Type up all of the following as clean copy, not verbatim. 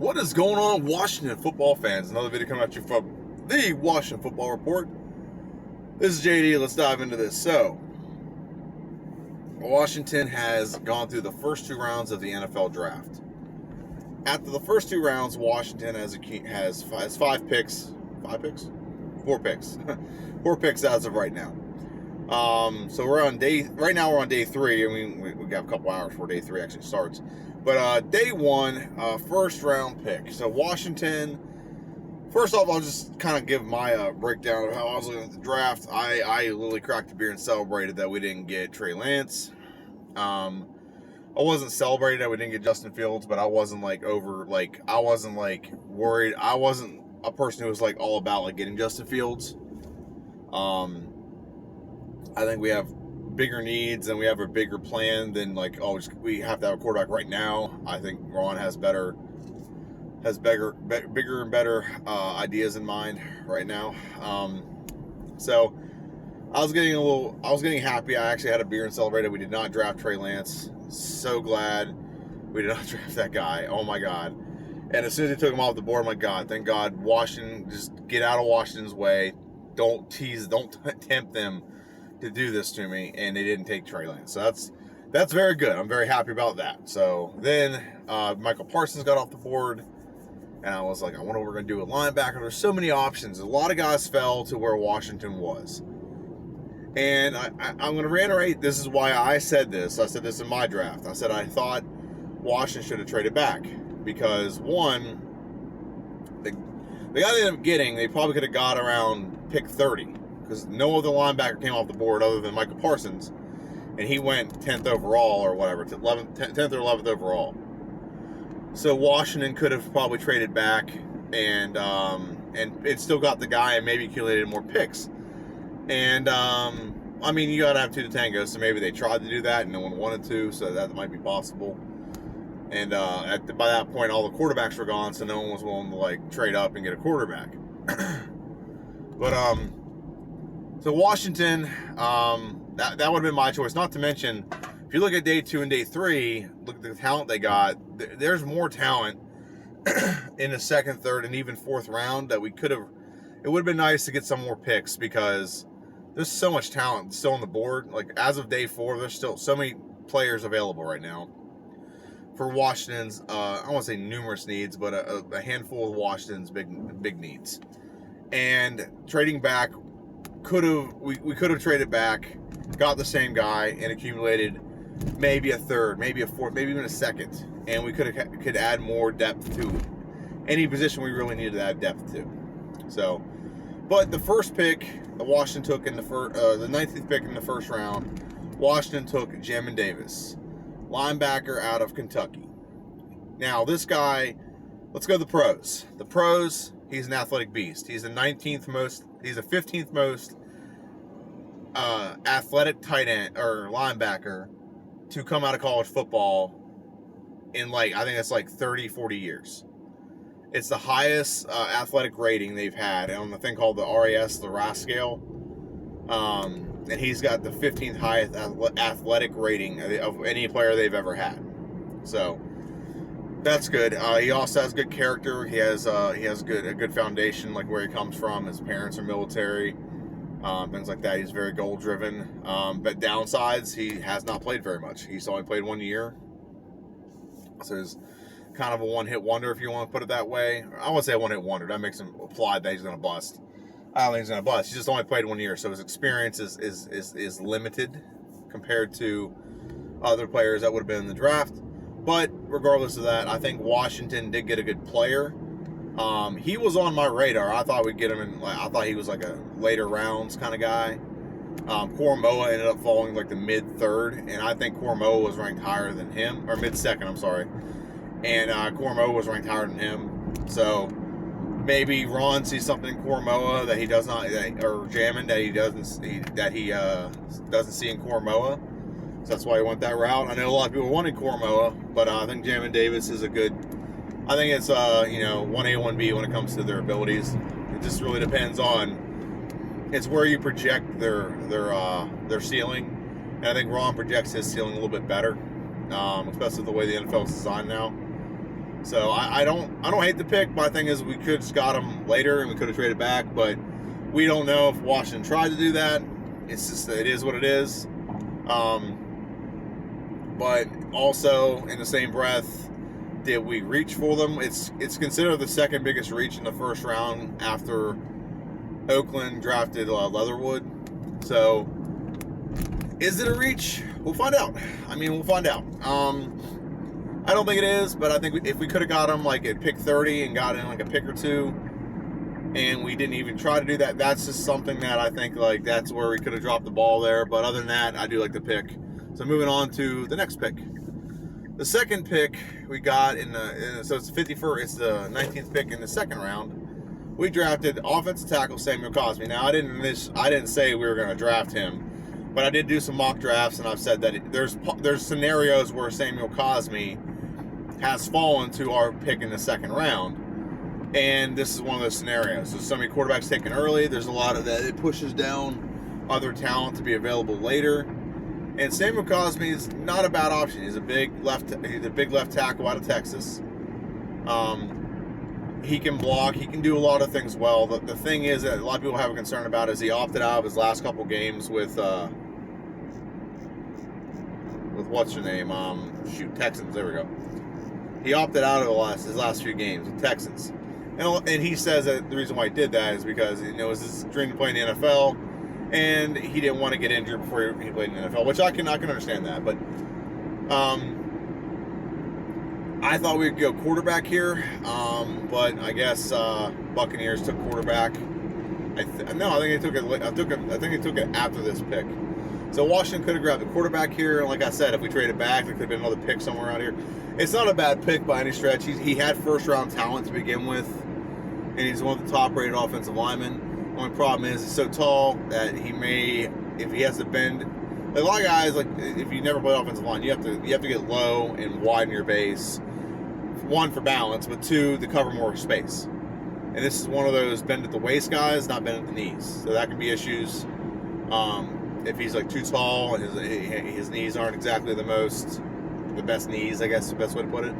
What is going on, Washington football fans? Another video coming at you from the Washington Football Report. This is JD. Let's dive into this. So, Washington has gone through the first two rounds of the NFL draft. After the first two rounds, Washington has five picks. Five picks? Four picks. Four picks as of right now. So we're on day 3. I mean, we got a couple hours before day 3 actually starts. But day 1, first round pick. So Washington, first off, I'll just kind of give my breakdown of how I was looking at the draft. I literally cracked a beer and celebrated that we didn't get Trey Lance. I wasn't celebrating that we didn't get Justin Fields, but I wasn't worried. I wasn't a person who was like all about like getting Justin Fields. I think we have bigger needs and we have a bigger plan than like, we have to have a quarterback right now. I think Ron has bigger and better ideas in mind right now. So I was getting happy. I actually had a beer and celebrated. We did not draft Trey Lance. So glad we did not draft that guy. Oh my God. And as soon as they took him off the board, I'm like, God, thank God, Washington, just get out of Washington's way. Don't tempt them to do this to me, and they didn't take Trey Lance. So that's very good. I'm very happy about that. So then Michael Parsons got off the board, and I was like, I wonder what we're going to do with linebacker. There's so many options. A lot of guys fell to where Washington was. And I'm going to reiterate, this is why I said this. I said this in my draft. I said I thought Washington should have traded back because, one, the guy they ended up getting, they probably could have got around pick 30 because no other linebacker came off the board other than Michael Parsons, and he went 10th overall or whatever, 10th or 11th overall. So Washington could have probably traded back and it still got the guy and maybe accumulated more picks. And I mean, you gotta have two to tango, so maybe they tried to do that and no one wanted to, so that might be possible. And by that point, all the quarterbacks were gone, so no one was willing to like trade up and get a quarterback. But so Washington, that would have been my choice. Not to mention, if you look at day 2 and day 3, look at the talent they got. There's more talent in the second, third, and even fourth round that we could have. It would have been nice to get some more picks because there's so much talent still on the board. Like as of day 4, there's still so many players available right now for Washington's. I don't want to say numerous needs, but a handful of Washington's big needs. And trading back, we could have traded back, got the same guy, and accumulated maybe a third, maybe a fourth, maybe even a second, and we could add more depth to any position we really needed to add depth to. So, but the first pick that Washington took in the 19th pick in the first round, Washington took Jamin Davis, linebacker out of Kentucky. Now, this guy, let's go to the pros. The pros, he's an athletic beast. He's the 15th most athletic tight end or linebacker to come out of college football in I think it's 30, 40 years. It's the highest athletic rating they've had on the thing called the RAS, the RAS scale. And he's got the 15th highest athletic rating of any player they've ever had. So that's good. He also has good character. He has a good foundation, like where he comes from. His parents are military, things like that. He's very goal driven. But downsides, he has not played very much. He's only played 1 year, so he's kind of a one-hit wonder, if you want to put it that way. I wouldn't say a one-hit wonder. That makes him imply that he's going to bust. I don't think he's going to bust. He just only played 1 year, so his experience is limited compared to other players that would have been in the draft. But regardless of that, I think Washington did get a good player. He was on my radar. I thought we'd get him I thought he was like a later rounds kind of guy. Koromoa ended up falling the mid-3rd, and I think Koromoa was ranked higher than him, or mid-2nd, I'm sorry. And Koromoa was ranked higher than him. So maybe Ron sees something in Koromoa that he does not, or Jamin that he doesn't see in Koromoa. So that's why he went that route. I know a lot of people wanted Koromoa, but I think Jamin Davis is a good. I think it's 1A, 1B when it comes to their abilities. It just really depends on. It's where you project their ceiling, and I think Ron projects his ceiling a little bit better, especially the way the NFL is designed now. So I don't hate the pick. My thing is we could have just got him later and we could have traded back, but we don't know if Washington tried to do that. It's just, it is what it is. But also in the same breath, did we reach for them? It's considered the second biggest reach in the first round after Oakland drafted Leatherwood. So is it a reach? We'll find out. I mean, we'll find out. I don't think it is, but I think if we could have got him like at pick 30 and got in like a pick or two, and we didn't even try to do that, that's just something that I think like that's where we could have dropped the ball there. But other than that, I do like the pick. So moving on to the next pick. The second pick we got so it's 51st, it's the 19th pick in the second round. We drafted offensive tackle Samuel Cosby. Now I didn't say we were going to draft him, but I did do some mock drafts, and I've said that there's scenarios where Samuel Cosby has fallen to our pick in the second round, and this is one of those scenarios. So so many quarterbacks taken early. There's a lot of that. It pushes down other talent to be available later. And Samuel Cosby is not a bad option. He's a big left tackle out of Texas. He can block. He can do a lot of things well. The thing is that a lot of people have a concern about is he opted out of his last couple games with what's your name? Texans. There we go. He opted out of his last few games with Texans, and he says that the reason why he did that is because it was his dream to play in the NFL. And he didn't want to get injured before he played in the NFL, which I can understand that. But I thought we'd go quarterback here, but I guess Buccaneers took quarterback. I think they took it. I think they took it after this pick. So Washington could have grabbed the quarterback here. And like I said, if we traded back, there could have been another pick somewhere out here. It's not a bad pick by any stretch. He had first round talent to begin with, and he's one of the top rated offensive linemen. Only problem is he's so tall that he may, if he has to bend, like a lot of guys, like if you never played offensive line, you have to get low and widen your base. One, for balance, but two, to cover more space. And this is one of those bend at the waist guys, not bend at the knees. So that can be issues. If he's like too tall and his knees aren't exactly the best knees, I guess is the best way to put it.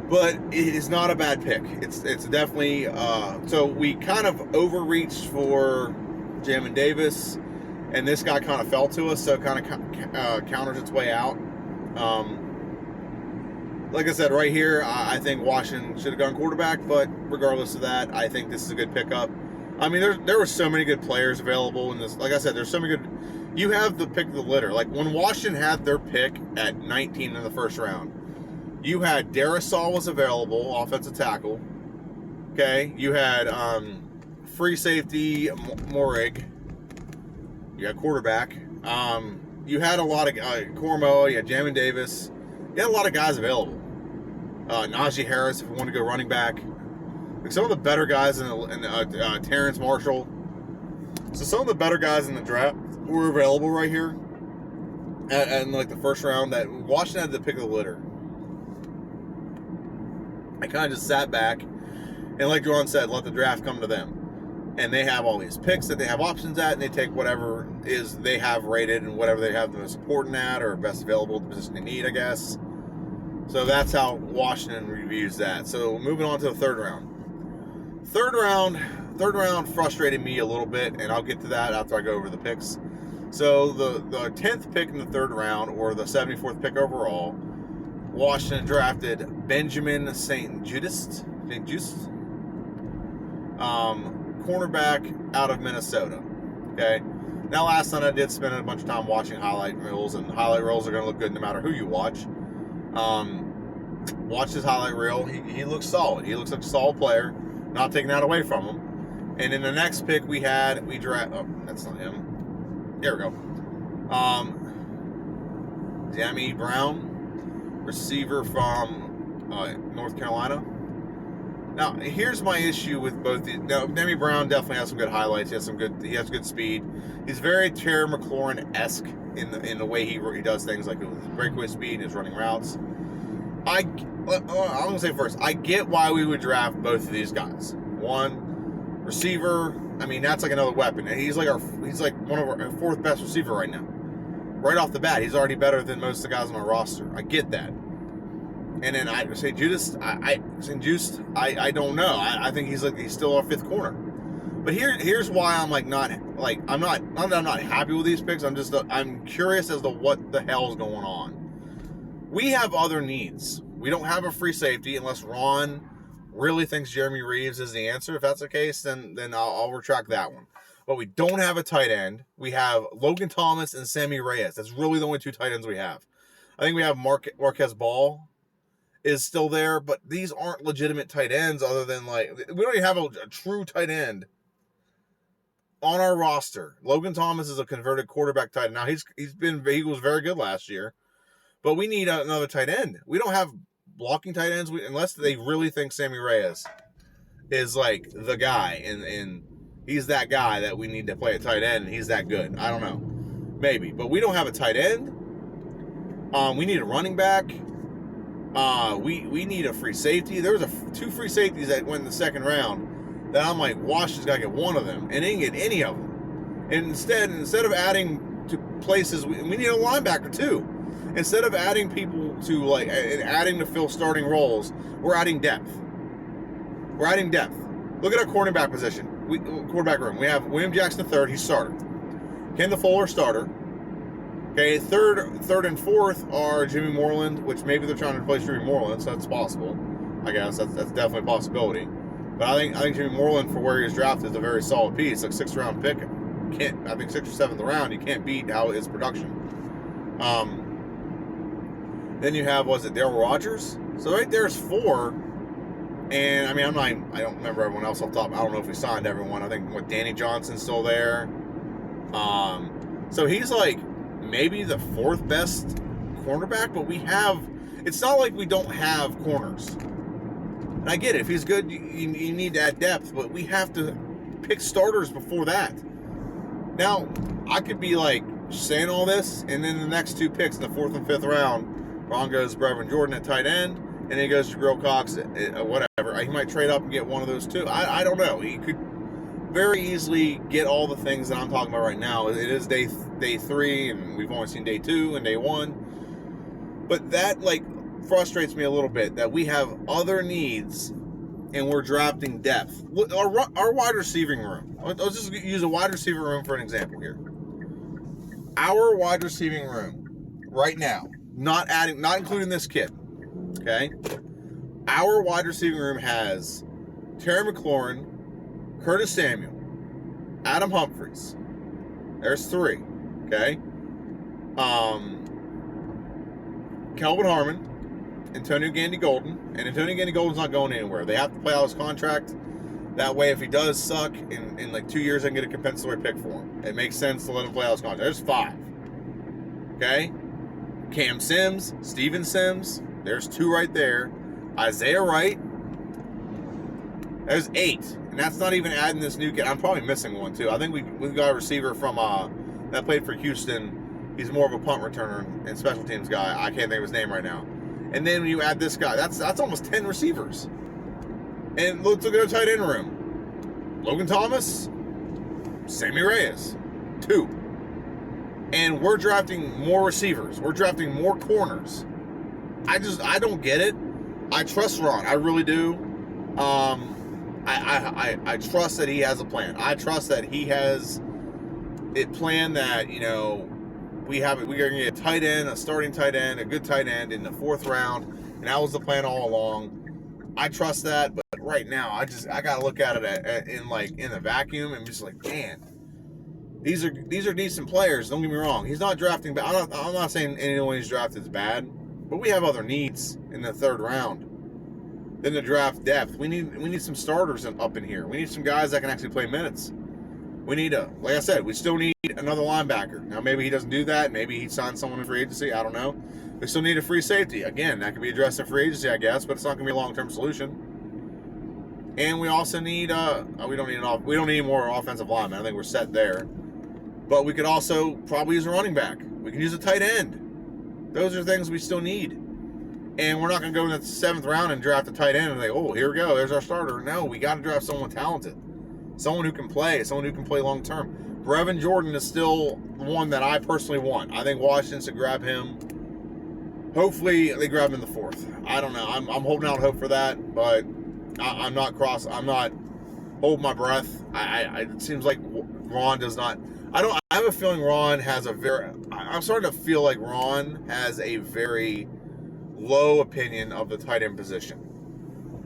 But it is not a bad pick. It's definitely so we kind of overreached for Jamin Davis, and this guy kind of fell to us, so it kind of counters its way out. Like I said, right here, I think Washington should have gone quarterback, but regardless of that, I think this is a good pickup. I mean, there were so many good players available in this. Like I said, there's so many good. You have the pick of the litter. Like when Washington had their pick at 19 in the first round. You had Darrisaw was available, offensive tackle. Okay, you had free safety Mooreland. You had quarterback. You had a lot of Cormo. You had Jamin Davis. You had a lot of guys available. Najee Harris, if you want to go running back. Like some of the better guys in Terrence Marshall. So some of the better guys in the draft were available right here. And like the first round, that Washington had the pick of the litter. I kind of just sat back and, like John said, let the draft come to them. And they have all these picks that they have options at, and they take whatever is they have rated and whatever they have the most important at or best available, the position they need, I guess. So that's how Washington reviews that. So moving on to the third round. Third round frustrated me a little bit, and I'll get to that after I go over the picks. So the 10th pick in the third round, or the 74th pick overall, Washington drafted Benjamin St. Judas, cornerback out of Minnesota. Okay. Now, last night I did spend a bunch of time watching highlight reels, and highlight reels are going to look good no matter who you watch. Watch his highlight reel. He looks solid. He looks like a solid player. Not taking that away from him. And in the next pick we draft. Oh, that's not him. There we go. Demi Brown, receiver from North Carolina. Now, here's my issue with both these. Now, Demi Brown definitely has some good highlights. He has good speed. He's very Terry McLaurin-esque in the way he does things, like with his breakaway speed, his running routes. I'm going to say first, I get why we would draft both of these guys. One, receiver, I mean, that's like another weapon. And he's like one of our fourth best receiver right now. Right off the bat, he's already better than most of the guys on our roster. I get that. And then I say Judas. I don't know. I think he's still our fifth corner. But here's why I'm not that I'm not happy with these picks. I'm curious as to what the hell's going on. We have other needs. We don't have a free safety unless Ron really thinks Jeremy Reeves is the answer. If that's the case, then I'll retract that one. But we don't have a tight end. We have Logan Thomas and Sammy Reyes. That's really the only two tight ends we have. I think we have Marquez Ball is still there, but these aren't legitimate tight ends other than we don't even have a true tight end on our roster. Logan Thomas is a converted quarterback tight end. Now he was very good last year, but we need another tight end. We don't have blocking tight ends unless they really think Sammy Reyes is the guy and he's that guy that we need to play at tight end and he's that good. I don't know. Maybe, but we don't have a tight end. We need a running back. We need a free safety. There was two free safeties that went in the second round that I'm Washington's got to get one of them, and they didn't get any of them. And instead of adding to places, we need a linebacker too. Instead of adding people to and adding to fill starting roles, we're adding depth. We're adding depth. Look at our quarterback position. Quarterback room. We have William Jackson III. He's starter. Ken the Fuller, starter. Okay, third and fourth are Jimmy Mooreland, which maybe they're trying to replace Jimmy Mooreland, so that's possible. I guess that's definitely a possibility. But I think Jimmy Mooreland, for where he was drafted, is a very solid piece. 6th round pick. I think 6th or 7th round, you can't beat how his production. Then you have, Darryl Rogers? So right there's 4. And I don't remember everyone else off the top. I don't know if we signed everyone. I think Danny Johnson's still there. So he's maybe the 4th best cornerback, but it's not like we don't have corners. And I get it. If he's good, you need to add depth, but we have to pick starters before that. Now, I could be saying all this, and then the next 2 picks in the 4th and 5th round, Ron goes Brevin Jordan at tight end, and then he goes to Jabril Cox at whatever. He might trade up and get one of those 2. I don't know. He could very easily get all the things that I'm talking about right now. It is day 3, and we've only seen day 2 and day 1. But that frustrates me a little bit that we have other needs and we're drafting depth. Our wide receiving room. I'll just use a wide receiver room for an example here. Our wide receiving room right now, not including this kid. Okay, our wide receiving room has Terry McLaurin, Curtis Samuel, Adam Humphries. There's 3. Okay. Kelvin Harmon, Antonio Gandy-Golden, and Antonio Gandy-Golden's not going anywhere. They have to play out his contract. That way, if he does suck, in 2 years, I can get a compensatory pick for him. It makes sense to let him play out his contract. There's 5. Okay? Cam Sims, Steven Sims. There's 2 right there. Isaiah Wright. There's 8. And that's not even adding this new kid. I'm probably missing one, too. I think we've got a receiver from that played for Houston. He's more of a punt returner and special teams guy. I can't think of his name right now. And then when you add this guy, that's almost 10 receivers. And let's look at our tight end room. Logan Thomas, Sammy Reyes, 2. And we're drafting more receivers. We're drafting more corners. I don't get it. I trust Ron. I really do. I trust that he has a plan. I trust that he has it planned that, we're going to get a tight end, a starting tight end, a good tight end in the 4th round, and that was the plan all along. I trust that, but right now, I got to look at it in the vacuum and just man, these are decent players. Don't get me wrong. He's not drafting bad. I'm not saying anyone he's drafted is bad, but we have other needs in the 3rd round. Then the draft depth. We need some starters up in here. We need some guys that can actually play minutes. We need like I said, we still need another linebacker. Now, maybe he doesn't do that. Maybe he signs someone in free agency. I don't know. We still need a free safety. Again, that can be addressed in free agency, I guess, but it's not going to be a long-term solution. And we also need, we don't need more offensive linemen. I think we're set there. But we could also probably use a running back. We can use a tight end. Those are things we still need. And we're not going to go in the 7th round and draft a tight end and here we go, there's our starter. No, we got to draft someone talented. Someone who can play long term. Brevin Jordan is still the one that I personally want. I think Washington should grab him Hopefully they grab him in the 4th. I don't know. I'm holding out hope for that, but I'm not holding my breath. It seems like Ron does not. I have a feeling Ron has a very. I'm starting to feel like Ron has a very low opinion of the tight end position.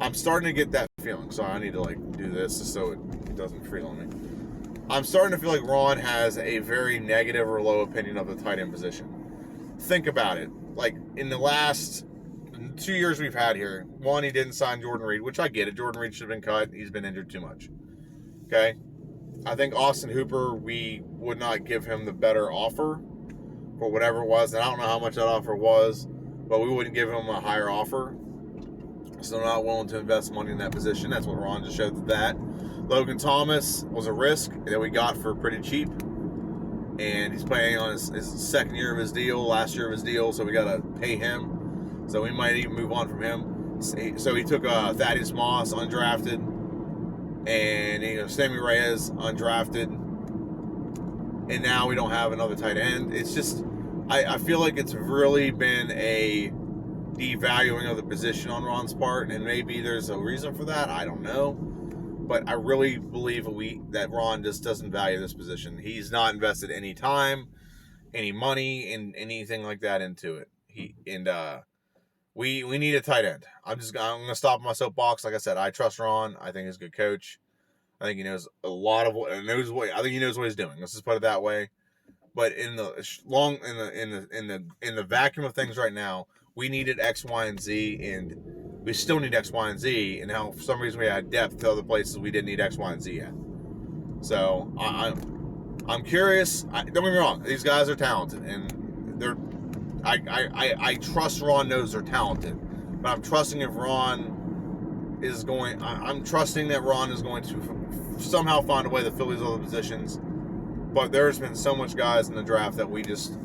I'm starting to get that feeling. So I need to do this just so it doesn't freeze on me. I'm starting to feel like Ron has a very negative or low opinion of the tight end position. Think about it. Like in the last 2 years we've had here, one, he didn't sign Jordan Reed, which I get it. Jordan Reed should have been cut. He's been injured too much. Okay. I think Austin Hooper, we would not give him the better offer for whatever it was. And I don't know how much that offer was, but we wouldn't give him a higher offer. So not willing to invest money in that position. That's what Ron just showed that. Logan Thomas was a risk that we got for pretty cheap. And he's playing on his second year of his deal, last year of his deal, so we got to pay him. So we might even move on from him. So he took Thaddeus Moss, undrafted, and Sammy Reyes, undrafted. And now we don't have another tight end. It's just, I feel like it's really been a devaluing of the position on Ron's part, and maybe there's a reason for that. I don't know. But I really believe that Ron just doesn't value this position. He's not invested any time, any money, and anything like that into it. We need a tight end. I'm gonna stop my soapbox. Like I said, I trust Ron. I think he's a good coach. I think he knows a lot of I think he knows what he's doing. Let's just put it that way. But in the vacuum of things right now, we needed X, Y, and Z, and we still need X, Y, and Z. And now, for some reason, we had depth to other places we didn't need X, Y, and Z yet. So I'm curious. Don't get me wrong; these guys are talented, and I trust Ron knows they're talented, but I'm trusting that Ron is going to somehow find a way to fill these other positions. But there's been so much guys in the draft that we just.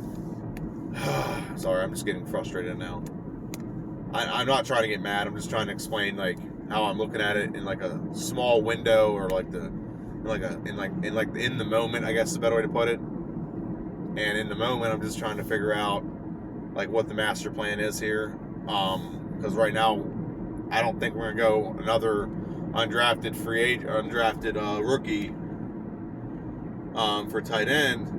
Sorry, I'm just getting frustrated now. I'm not trying to get mad. I'm just trying to explain how I'm looking at it in a small window, or in the moment, I guess is a better way to put it. And in the moment, I'm just trying to figure out what the master plan is here. Because right now, I don't think we're gonna go another undrafted rookie for tight end.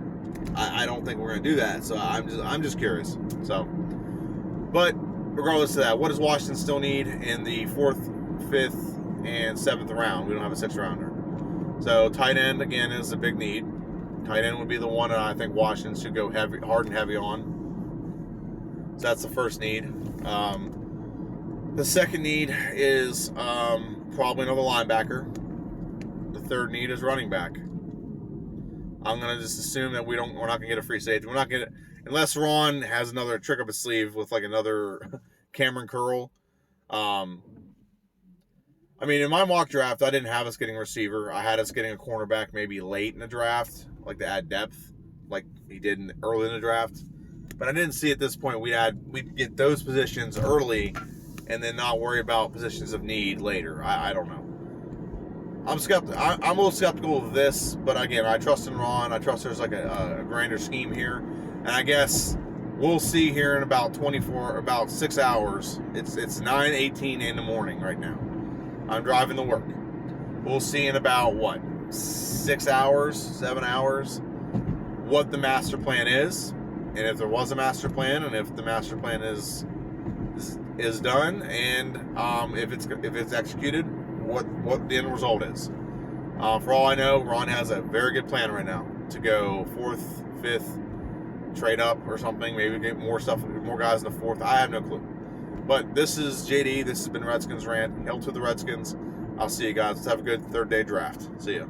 I don't think we're gonna do that. So I'm just curious. So, but regardless of that, what does Washington still need in the 4th, 5th, and 7th round? We don't have a 6th rounder. So tight end again is a big need. Tight end would be the one that I think Washington should go hard and heavy on. So that's the first need. The second need is probably another linebacker. The third need is running back. I'm gonna just assume that we're not gonna get a free safety. We're not gonna, unless Ron has another trick up his sleeve with another Cameron Curl. I mean, in my mock draft, I didn't have us getting a receiver. I had us getting a cornerback maybe late in the draft, to add depth, like he did early in the draft. But I didn't see at this point we'd get those positions early, and then not worry about positions of need later. I don't know. I'm a little skeptical of this, but again, I trust in Ron. I trust there's a grander scheme here, and I guess we'll see here in about 6 hours. It's 9:18 in the morning right now. I'm driving to work. We'll see in about 7 hours, what the master plan is, and if there was a master plan, and if the master plan is done, and if it's executed, what the end result is. For all I know, Ron has a very good plan right now to go 4th, 5th, trade up or something, maybe get more guys in the 4th. I have no clue. But this is JD. This has been Redskins Rant. Hail to the Redskins. I'll see you guys. Let's have a good third day draft. See ya.